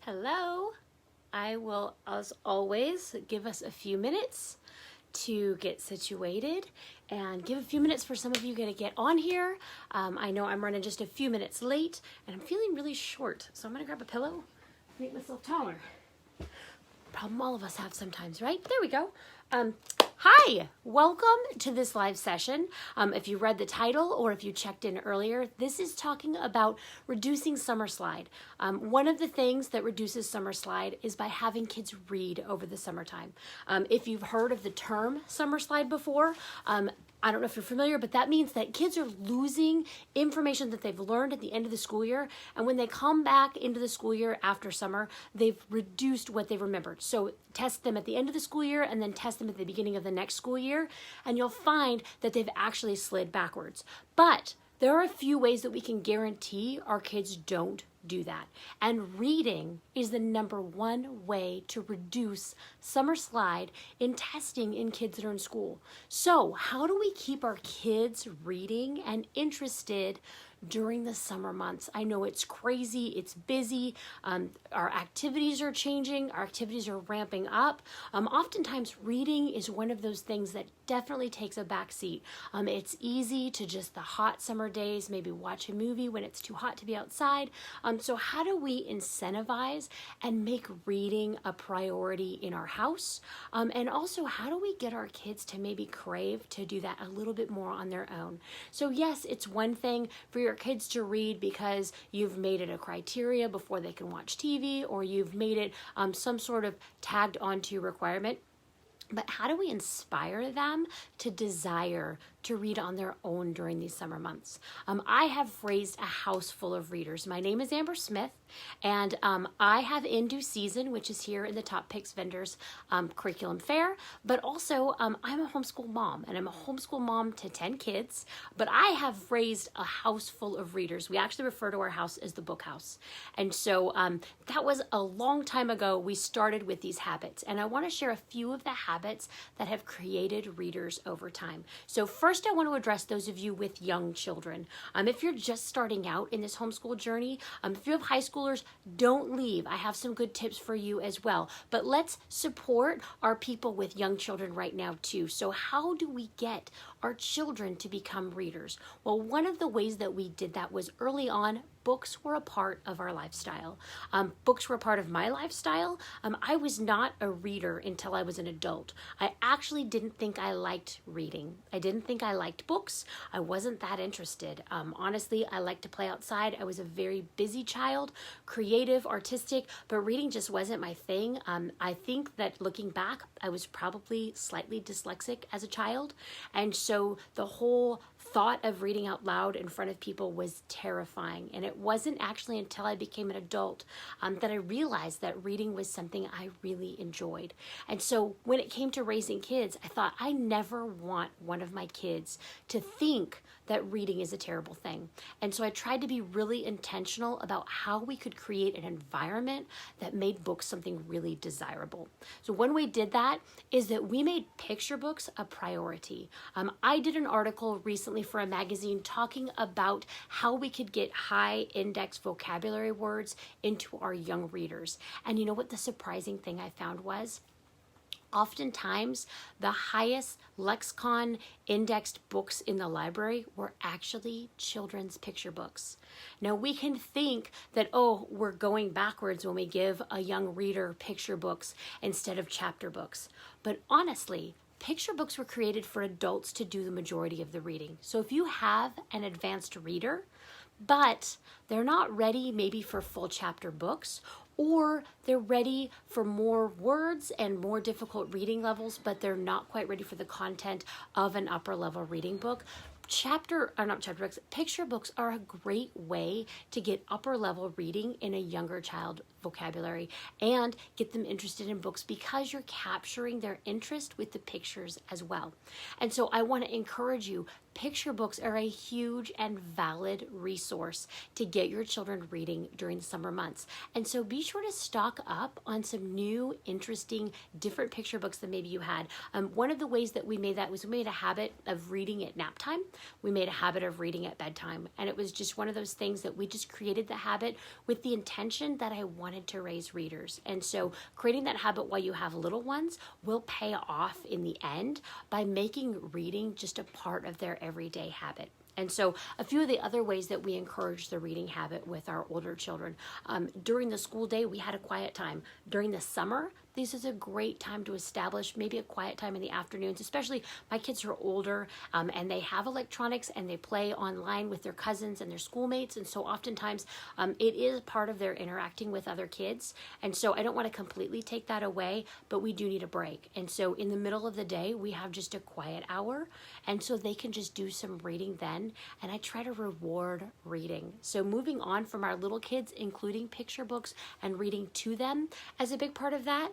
Hello. I will, as always, give us a few minutes to get situated and give a few minutes for some of you to get on here. I know I'm running just a few minutes late and I'm feeling really short, so I'm gonna grab a pillow, make myself taller. Problem all of us have sometimes, right? There we go. Hi, welcome to this live session. If you read the title or if you checked in earlier, this is talking about reducing summer slide. One of the things that reduces summer slide is by having kids read over the summertime. If you've heard of the term summer slide before, I don't know if you're familiar, but that means that kids are losing information that they've learned at the end of the school year. And when they come back into the school year after summer, they've reduced what they've remembered. So test them at the end of the school year and then test them at the beginning of the next school year. And you'll find that they've actually slid backwards. But there are a few ways that we can guarantee our kids don't do that. And reading is the number one way to reduce summer slide in testing in kids that are in school. So how do we keep our kids reading and interested during the summer months? I know it's crazy, it's busy, our activities are changing, our activities are ramping up. Oftentimes reading is one of those things that definitely takes a back seat. It's easy to just the hot summer days, maybe watch a movie when it's too hot to be outside. So how do we incentivize and make reading a priority in our house? And also, how do we get our kids to maybe crave to do that a little bit more on their own? So yes, it's one thing for your kids to read because you've made it a criteria before they can watch TV, or you've made it some sort of tagged onto requirement. But how do we inspire them to desire to read on their own during these summer months? I have raised a house full of readers. My name is Amber Smith, and I have In Due Season, which is here in the Top Picks Vendors curriculum fair, but also I'm a homeschool mom, and I'm a homeschool mom to 10 kids, but I have raised a house full of readers. We actually refer to our house as the book house. And so that was a long time ago. We started with these habits, and I want to share a few of the habits that have created readers over time. So first, I want to address those of you with young children. If you're just starting out in this homeschool journey, if you have high schoolers, don't leave. I have some good tips for you as well. But let's support our people with young children right now too. So how do we get our children to become readers? Well, one of the ways that we did that was early on, books were a part of our lifestyle. Books were a part of my lifestyle. I was not a reader until I was an adult. I actually didn't think I liked reading. I didn't think I liked books. I wasn't that interested. Honestly, I liked to play outside. I was a very busy child, creative, artistic, but reading just wasn't my thing. I think that looking back, I was probably slightly dyslexic as a child. And so the whole thought of reading out loud in front of people was terrifying. And it wasn't actually until I became an adult that I realized that reading was something I really enjoyed. And so when it came to raising kids, I thought I never want one of my kids to think that reading is a terrible thing. And so I tried to be really intentional about how we could create an environment that made books something really desirable. So one way we did that is that we made picture books a priority. I did an article recently for a magazine talking about how we could get high index vocabulary words into our young readers. And you know what the surprising thing I found was? Oftentimes, the highest lexicon indexed books in the library were actually children's picture books. Now, we can think that, oh, we're going backwards when we give a young reader picture books instead of chapter books. But honestly, picture books were created for adults to do the majority of the reading. So if you have an advanced reader, but they're not ready maybe for full chapter books, or they're ready for more words and more difficult reading levels, but they're not quite ready for the content of an upper level reading book, picture books are a great way to get upper level reading in a younger child vocabulary and get them interested in books because you're capturing their interest with the pictures as well. And so I want to encourage you, picture books are a huge and valid resource to get your children reading during the summer months. And so be sure to stock up on some new, interesting, different picture books than maybe you had. One of the ways that we made that was we made a habit of reading at nap time. We made a habit of reading at bedtime. And it was just one of those things that we just created the habit with the intention that I wanted wanted to raise readers. And so creating that habit while you have little ones will pay off in the end by making reading just a part of their everyday habit. And so a few of the other ways that we encourage the reading habit with our older children. During the school day, we had a quiet time. During the summer, this is a great time to establish maybe a quiet time in the afternoons, especially my kids are older and they have electronics and they play online with their cousins and their schoolmates. And so oftentimes it is part of their interacting with other kids. And so I don't want to completely take that away, but we do need a break. And so in the middle of the day, we have just a quiet hour. And so they can just do some reading then. And I try to reward reading. So moving on from our little kids, including picture books and reading to them as a big part of that.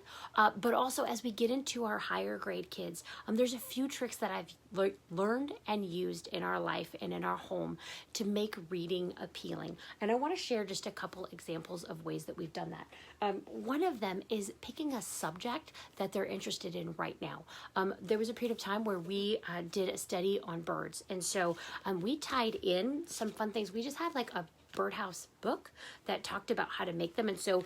But also as we get into our higher grade kids, there's a few tricks that I've learned and used in our life and in our home to make reading appealing. And I want to share just a couple examples of ways that we've done that. One of them is picking a subject that they're interested in right now. There was a period of time where we did a study on birds. And so we tied in some fun things. We just had like a birdhouse book that talked about how to make them. And so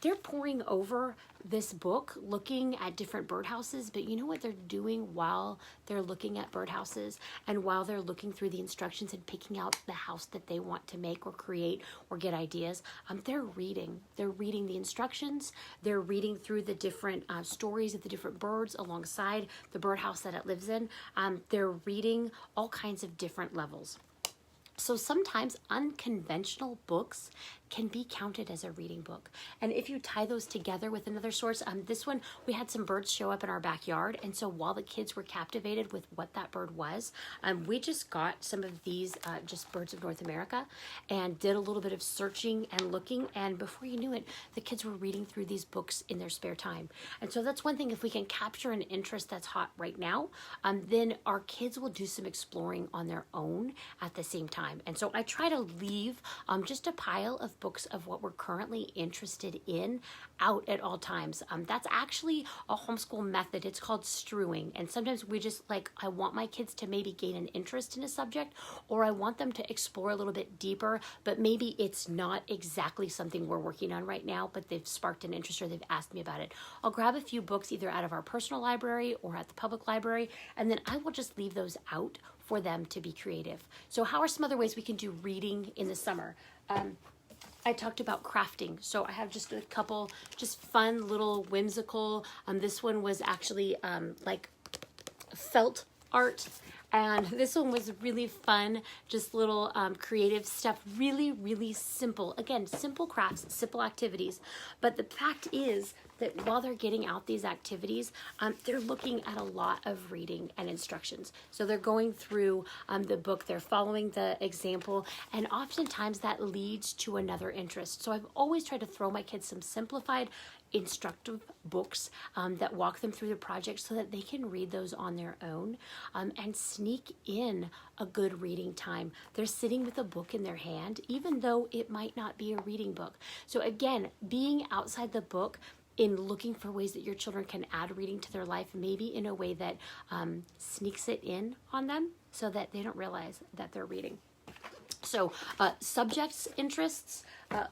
they're poring over this book looking at different birdhouses, but you know what they're doing while they're looking at birdhouses and while they're looking through the instructions and picking out the house that they want to make or create or get ideas? They're reading. They're reading the instructions. They're reading through the different stories of the different birds alongside the birdhouse that it lives in. They're reading all kinds of different levels. So sometimes unconventional books can be counted as a reading book. And if you tie those together with another source, this one, we had some birds show up in our backyard. And so while the kids were captivated with what that bird was, we just got some of these just birds of North America and did a little bit of searching and looking. And before you knew it, the kids were reading through these books in their spare time. And so that's one thing, if we can capture an interest that's hot right now, then our kids will do some exploring on their own at the same time. And so I try to leave just a pile of books of what we're currently interested in out at all times. That's actually a homeschool method. It's called strewing. And sometimes we just I want my kids to maybe gain an interest in a subject, or I want them to explore a little bit deeper, but maybe it's not exactly something we're working on right now, but they've sparked an interest or they've asked me about it. I'll grab a few books either out of our personal library or at the public library, and then I will just leave those out for them to be creative. So how are some other ways we can do reading in the summer? I talked about crafting. So I have just a couple just fun little whimsical, this one was actually like felt art. And this one was really fun, just little creative stuff, really, really simple. Again, simple crafts, simple activities. But the fact is that while they're getting out these activities, they're looking at a lot of reading and instructions. So they're going through the book, they're following the example, and oftentimes that leads to another interest. So I've always tried to throw my kids some simplified instructive books that walk them through the project so that they can read those on their own and sneak in a good reading time. They're sitting with a book in their hand, even though it might not be a reading book. So again, being outside the book in looking for ways that your children can add reading to their life, maybe in a way that sneaks it in on them so that they don't realize that they're reading. So subjects, interests,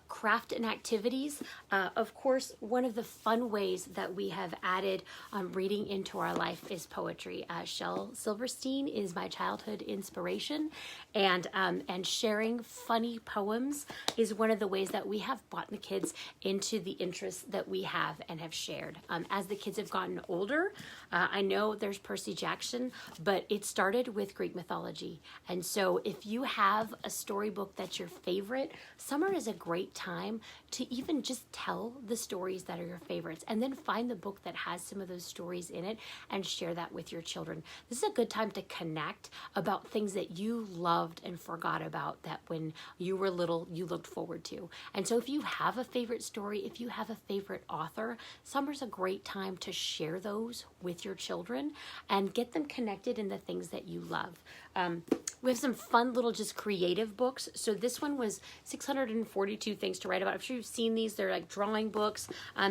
craft and activities. Of course, one of the fun ways that we have added reading into our life is poetry. Shel Silverstein is my childhood inspiration, and sharing funny poems is one of the ways that we have brought the kids into the interests that we have and have shared. As the kids have gotten older, I know there's Percy Jackson, but it started with Greek mythology. And so if you have a storybook that's your favorite, summer is a great time to even just tell the stories that are your favorites, and then find the book that has some of those stories in it and share that with your children. This is a good time to connect about things that you loved and forgot about, that when you were little you looked forward to. And so if you have a favorite story, if you have a favorite author, summer's a great time to share those with your children and get them connected in the things that you love. We have some fun little just creative books. So this one was 642 things to write about. I'm sure you've seen these. They're like drawing books.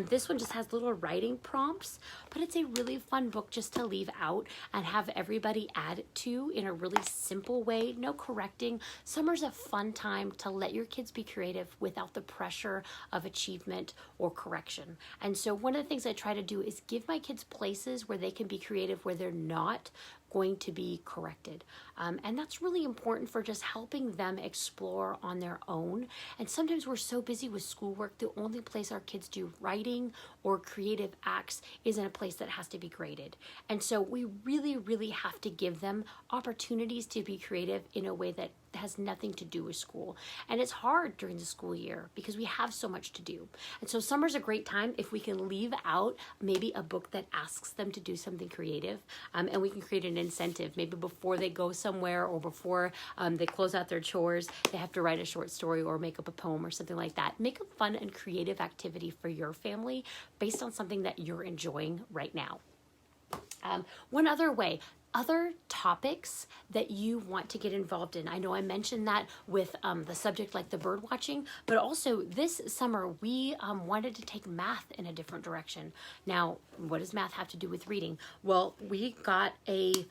This one just has little writing prompts, but it's a really fun book just to leave out and have everybody add to in a really simple way. No correcting. Summer's a fun time to let your kids be creative without the pressure of achievement or correction. And so one of the things I try to do is give my kids places where they can be creative, where they're not going to be corrected. And that's really important for just helping them explore on their own. And sometimes we're so busy with schoolwork, the only place our kids do writing or creative acts is in a place that has to be graded. And so we really, really have to give them opportunities to be creative in a way that has nothing to do with school. And it's hard during the school year because we have so much to do. And so summer's a great time if we can leave out maybe a book that asks them to do something creative, and we can create an incentive. Maybe before they go somewhere or before they close out their chores, they have to write a short story or make up a poem or something like that. Make a fun and creative activity for your family based on something that you're enjoying right now. One other way, other topics that you want to get involved in. I know I mentioned that with the subject like the bird watching, but also this summer we wanted to take math in a different direction. Now, what does math have to do with reading? Well, we got a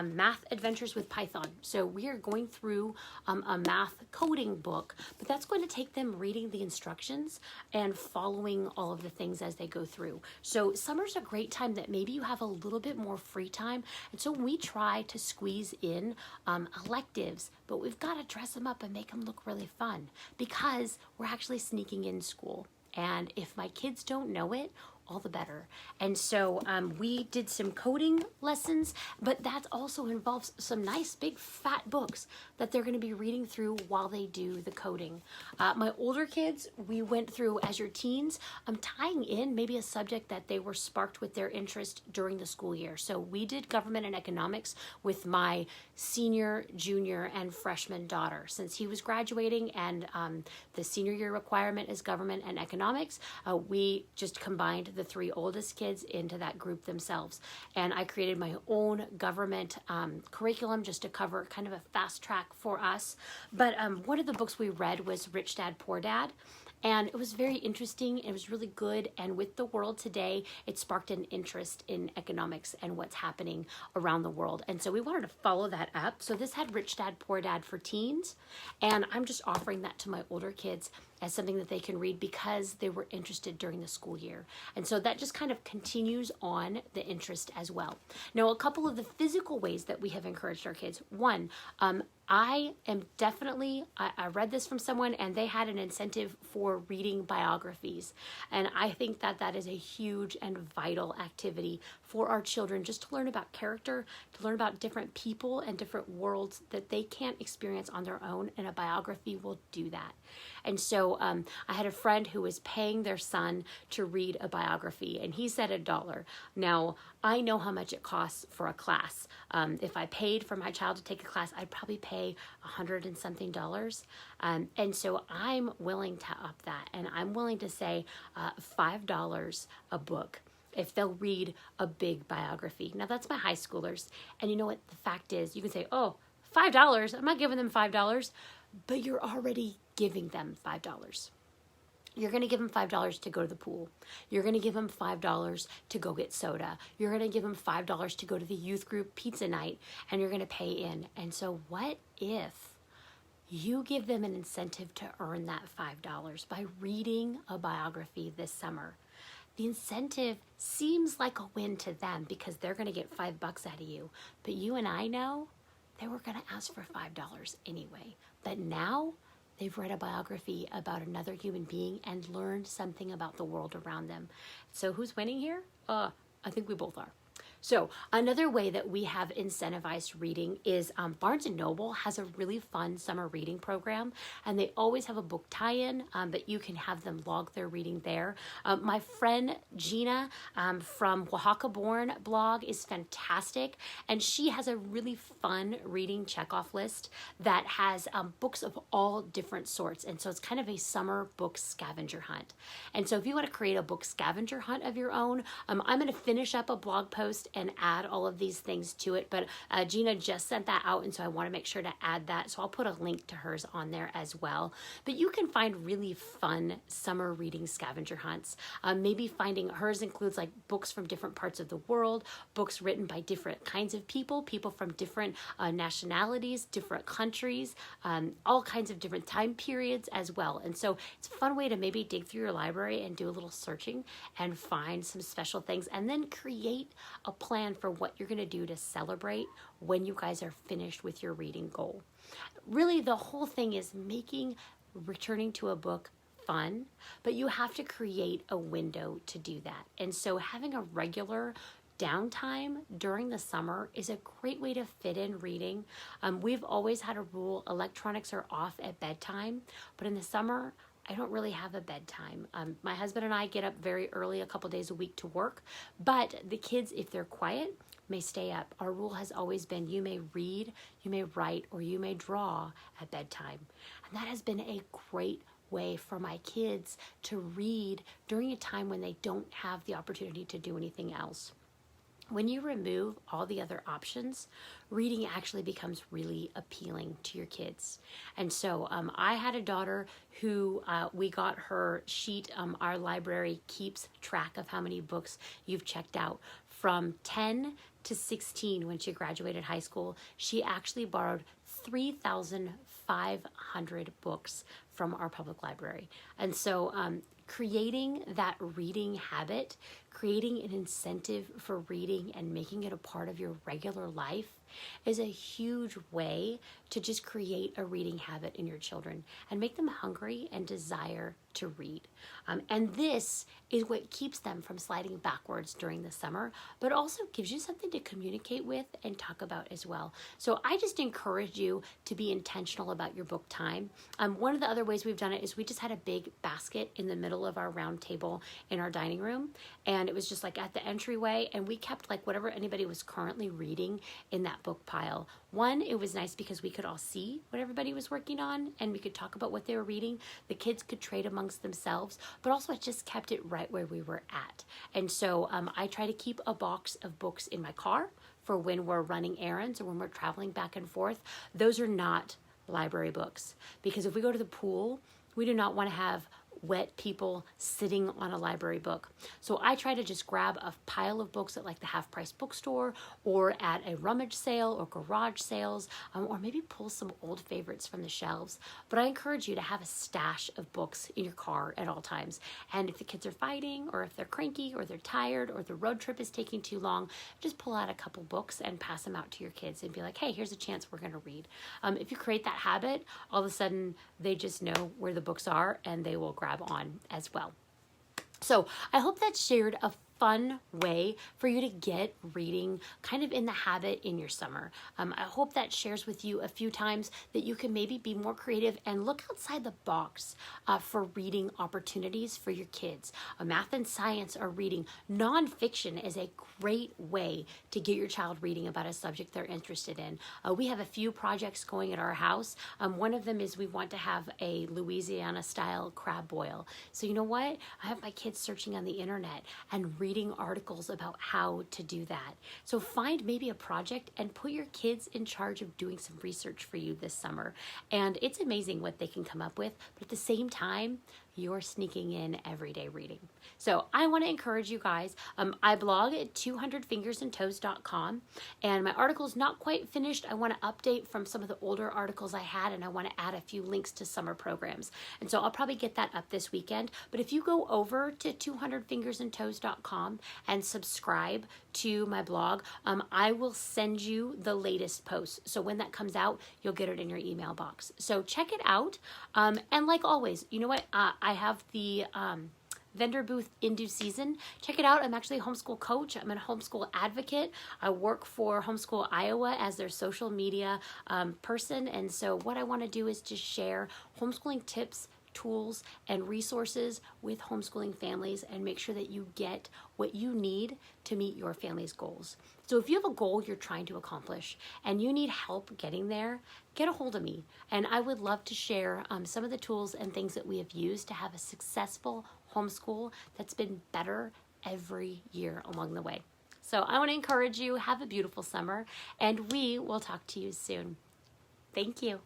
Math Adventures with Python. So we are going through a math coding book, but that's going to take them reading the instructions and following all of the things as they go through. So summer's a great time that maybe you have a little bit more free time. And so we try to squeeze in electives, but we've got to dress them up and make them look really fun because we're actually sneaking in school. And if my kids don't know it, all the better. And so we did some coding lessons, but that also involves some nice big fat books that they're going to be reading through while they do the coding. My older kids, we went through as your teens, tying in maybe a subject that they were sparked with their interest during the school year. So we did government and economics with my senior, junior, and freshman daughter. Since he was graduating and the senior year requirement is government and economics, we just combined the three oldest kids into that group themselves. And I created my own government curriculum just to cover kind of a fast track for us. But one of the books we read was Rich Dad, Poor Dad. And it was very interesting. It was really good. And with the world today, it sparked an interest in economics and what's happening around the world. And so we wanted to follow that up. So this had Rich Dad, Poor Dad for teens. And I'm just offering that to my older kids as something that they can read because they were interested during the school year. And so that just kind of continues on the interest as well. Now, a couple of the physical ways that we have encouraged our kids. One, I read this from someone and they had an incentive for reading biographies. And I think that that is a huge and vital activity for our children just to learn about character, to learn about different people and different worlds that they can't experience on their own. And a biography will do that. And so I had a friend who was paying their son to read a biography and he said $1. Now, I know how much it costs for a class. If I paid for my child to take a class, I'd probably pay $100 and something. And so I'm willing to up that. And I'm willing to say $5 a book if they'll read a big biography. Now, that's my high schoolers. And you know what? The fact is, you can say, oh, $5. I'm not giving them $5. But you're already giving them $5. You're going to give them $5 to go to the pool. You're going to give them $5 to go get soda. You're going to give them $5 to go to the youth group pizza night, and you're going to pay in. And so what if you give them an incentive to earn that $5 by reading a biography this summer? The incentive seems like a win to them because they're going to get $5 out of you. But you and I know they were going to ask for $5 anyway. But now they've read a biography about another human being and learned something about the world around them. So who's winning here? I think we both are. So another way that we have incentivized reading is Barnes & Noble has a really fun summer reading program, and they always have a book tie-in, but you can have them log their reading there. My friend Gina from Oaxaca Born blog is fantastic, and she has a really fun reading checkoff list that has books of all different sorts, and so it's kind of a summer book scavenger hunt. And so if you want to create a book scavenger hunt of your own, I'm going to finish up a blog post and add all of these things to it, but Gina just sent that out, and so I want to make sure to add that. So I'll put a link to hers on there as well. But you can find really fun summer reading scavenger hunts. Maybe finding hers includes like books from different parts of the world, books written by different kinds of people from different nationalities, different countries, all kinds of different time periods as well. And so it's a fun way to maybe dig through your library and do a little searching and find some special things, and then create a plan for what you're going to do to celebrate when you guys are finished with your reading goal. Really, the whole thing is making returning to a book fun, but you have to create a window to do that. And so having a regular downtime during the summer is a great way to fit in reading. We've always had a rule, electronics are off at bedtime, but in the summer, I don't really have a bedtime. My husband and I get up very early a couple days a week to work, but the kids, if they're quiet, may stay up. Our rule has always been you may read, you may write, or you may draw at bedtime. And that has been a great way for my kids to read during a time when they don't have the opportunity to do anything else. When you remove all the other options, reading actually becomes really appealing to your kids. And so I had a daughter who we got her sheet. Our library keeps track of how many books you've checked out. From 10 to 16, when she graduated high school, she actually borrowed 3,500 books from our public library. And so creating that reading habit, creating an incentive for reading and making it a part of your regular life is a huge way to just create a reading habit in your children and make them hungry and desire to read. And this is what keeps them from sliding backwards during the summer, but also gives you something to communicate with and talk about as well. So I just encourage you to be intentional about your book time. One of the other ways we've done it is we just had a big basket in the middle of our round table in our dining room, and it was just like at the entryway, and we kept like whatever anybody was currently reading in that book pile. One, it was nice because we could all see what everybody was working on and we could talk about what they were reading. The kids could trade amongst themselves, but also it just kept it right where we were at. And so I try to keep a box of books in my car for when we're running errands or when we're traveling back and forth. Those are not library books, because if we go to the pool, we do not want to have wet people sitting on a library book. So I try to just grab a pile of books at like the half price bookstore or at a rummage sale or garage sales, or maybe pull some old favorites from the shelves. But I encourage you to have a stash of books in your car at all times. And if the kids are fighting, or if they're cranky, or they're tired, or the road trip is taking too long, just pull out a couple books and pass them out to your kids and be like, hey, here's a chance we're going to read. If you create that habit, all of a sudden they just know where the books are and they will grab on as well. So I hope that shared a fun way for you to get reading kind of in the habit in your summer. I hope that shares with you a few times that you can maybe be more creative and look outside the box for reading opportunities for your kids. Math and science are reading. Nonfiction is a great way to get your child reading about a subject they're interested in. We have a few projects going at our house. One of them is we want to have a Louisiana style crab boil. So you know what? I have my kids searching on the internet and reading articles about how to do that. So find maybe a project and put your kids in charge of doing some research for you this summer. And it's amazing what they can come up with, but at the same time, you're sneaking in everyday reading. So I want to encourage you guys. I blog at 200fingersandtoes.com, and my article is not quite finished. I want to update from some of the older articles I had, and I want to add a few links to summer programs. And so I'll probably get that up this weekend. But if you go over to 200fingersandtoes.com and subscribe to my blog, I will send you the latest post. So when that comes out, you'll get it in your email box. So check it out. And like always, you know what? I have the vendor booth in due season. Check it out. I'm actually a homeschool coach. I'm a homeschool advocate. I work for Homeschool Iowa as their social media person. And so what I want to do is just share homeschooling tips, tools, and resources with homeschooling families and make sure that you get what you need to meet your family's goals. So if you have a goal you're trying to accomplish and you need help getting there, get a hold of me. And I would love to share some of the tools and things that we have used to have a successful homeschool that's been better every year along the way. So I want to encourage you, have a beautiful summer, and we will talk to you soon. Thank you.